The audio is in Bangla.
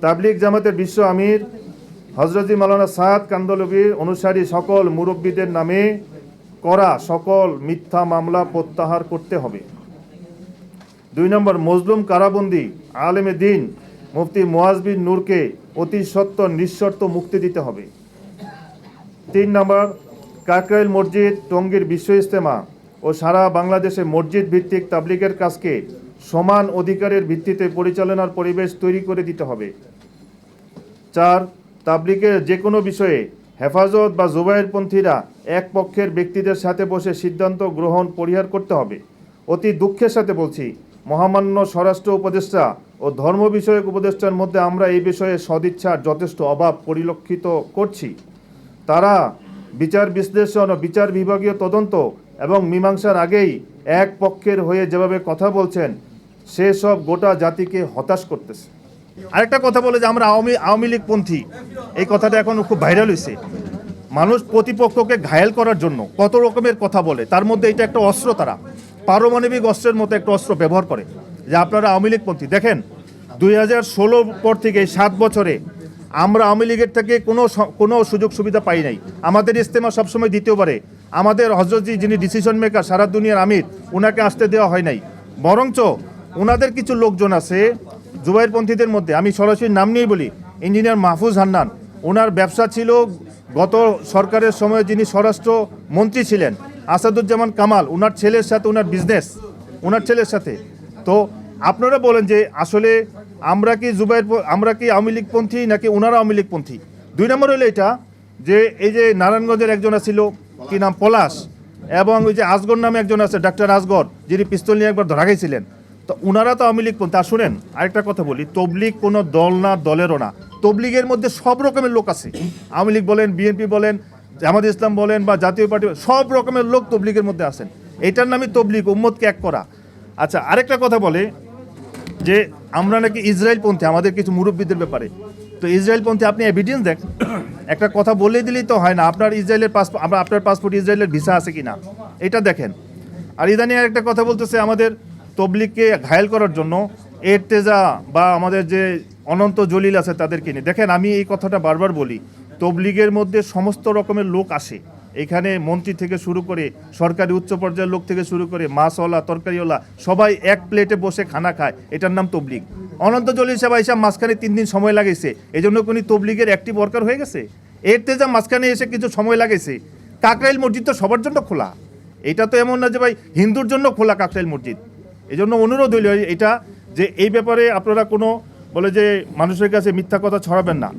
তাবলিগ জামাতের বিশ্ব আমির হজরত মাওলানা সাদ কান্দলবির অনুসারী সকল মুরব্বীদের নামে করা সকল মিথ্যা মামলা প্রত্যাহার করতে হবে। 2 নম্বর, মজলুম কারাবন্দি আলেমে দিন মুফতি মুয়াজ বিন নূরকে অতি সত্বর নিঃশর্ত মুক্তি দিতে হবে। 3 নম্বর, কাকরাইল মসজিদ, টঙ্গীর বিশ্ব ইজতেমা ও সারা বাংলাদেশে মসজিদ ভিত্তিক তাবলিগের কাজকে সমান অধিকারের ভিত্তিতে পরিচালনার পরিবেশ তৈরি করে দিতে হবে। 4, তাবলিগের যে কোনো বিষয়ে হেফাজত বা জুবায়েরপন্থীরা এক পক্ষের ব্যক্তিদের সাথে বসে সিদ্ধান্ত গ্রহণ পরিহার করতে হবে। অতি দুঃখের সাথে বলছি, মহামান্য স্বরাষ্ট্র উপদেষ্টা ও ধর্ম বিষয়ক উপদেষ্টার মধ্যে আমরা এই বিষয়ে সদিচ্ছার যথেষ্ট অভাব পরিলক্ষিত করছি। তারা বিচার বিশ্লেষণ ও বিচার বিভাগীয় তদন্ত এবং মীমাংসার আগেই এক পক্ষের হয়ে যেভাবে কথা বলছেন সেসব গোটা জাতিকে হতাশ করতেছে। আরেকটা কথা বলে যে আমরা আওয়ামী লীগপন্থী, এই কথাটা এখন খুব ভাইরাল হয়েছে। মানুষ প্রতিপক্ষকে ঘায়েল করার জন্য কত রকমের কথা বলে, তার মধ্যে এটা একটা অস্ত্র, তারা পারমাণবিক অস্ত্রের মতো একটা অস্ত্র ব্যবহার করে যে আপনারা আওয়ামী লীগপন্থী। দেখেন 2016 পর থেকে 7 বছরে আমরা আওয়ামী লীগের থেকে কোনো সুযোগ সুবিধা পাই নাই। আমাদের ইজতেমা সবসময় দ্বিতীয়বারে, আমাদের হজরতজি যিনি ডিসিশন মেকার সারা দুনিয়ার আমির, ওনাকে আসতে দেওয়া হয় নাই। বরঞ্চ ওনাদের কিছু লোকজন আছে জুবায়েরপন্থীদের মধ্যে, আমি সরাসরি নাম নিয়েই বলি, ইঞ্জিনিয়ার মাহফুজ হান্নান, ওনার ব্যবসা ছিল গত সরকারের সময় যিনি স্বরাষ্ট্র মন্ত্রী ছিলেন আসাদুজ্জামান কামাল, ওনার ছেলের সাথে ওনার বিজনেস, ওনার ছেলের সাথে। তো আপনারা বলেন যে আসলে আমরা কি আওয়ামী লীগপন্থী নাকি ওনারা আওয়ামী লীগপন্থী? 2 নম্বর হলো এটা যে এই যে নারায়ণগঞ্জের একজন ছিল কি নাম পলাশ, এবং ওই যে আসগর নামে একজন আছে ডাক্তার আসগর, যিনি পিস্তল নিয়ে একবার ধরা গেছিলেন, তো ওনারা তো আওয়ামী লীগপন্থী। আর শুনেন আরেকটা কথা বলি, তবলিগ কোনো দল না, দলেরও না। তবলিগের মধ্যে সব রকমের লোক আছে, আওয়ামী লীগ বলেন, বিএনপি বলেন, জামাত ইসলাম বলেন বা জাতীয় পার্টি, সব রকমের লোক তবলিগের মধ্যে আছেন। এটার নামই তবলিগ, উম্মতকে এক করা। আচ্ছা, আরেকটা কথা বলে যে আমরা নাকি ইসরায়েলপন্থী আমাদের কিছু মুরব্বীদের ব্যাপারে। তো ইসরায়েলপন্থী আপনি এভিডেন্স দেখ, একটা কথা বলে দিলেই তো হয় না। আপনার ইসরায়েলের পাসপোর্ট, আপনার পাসপোর্ট ইসরায়েলের ভিসা আছে কি না এটা দেখেন। আর ইদানিং একটা কথা বলতেছে আমাদের তবলিগকে ঘায়েল করার জন্য এরতেজা বা আমাদের যে অনন্ত জলিল আছে তাদেরকে নিয়ে। দেখেন আমি এই কথাটা বারবার বলি, তবলিগের মধ্যে সমস্ত রকমের লোক আসে এখানে, মন্ত্রী থেকে শুরু করে সরকারি উচ্চ পর্যায়ের লোক থেকে শুরু করে মাছওয়ালা তরকারিওয়ালা সবাই এক প্লেটে বসে খানা খায়, এটার নাম তবলিগ। অনন্ত জলিল সাহেব আইসা মাঝখানে 3 দিন সময় লাগাইছে, এই জন্য কোন তবলিগের অ্যাক্টিভ ওয়ার্কার হয়ে গেছে? এরতেজা মাঝখানে এসে কিছু সময় লাগাইছে। কাকরাইল মসজিদ তো সবার জন্য খোলা, এটা তো এমন না যে ভাই হিন্দুর জন্য খোলা কাকরাইল মসজিদ। এই জন্য অনুরোধ হইল এটা যে এই ব্যাপারে আপনারা কোনো বলে যে মানুষের কাছে মিথ্যা কথা ছড়াবেন না।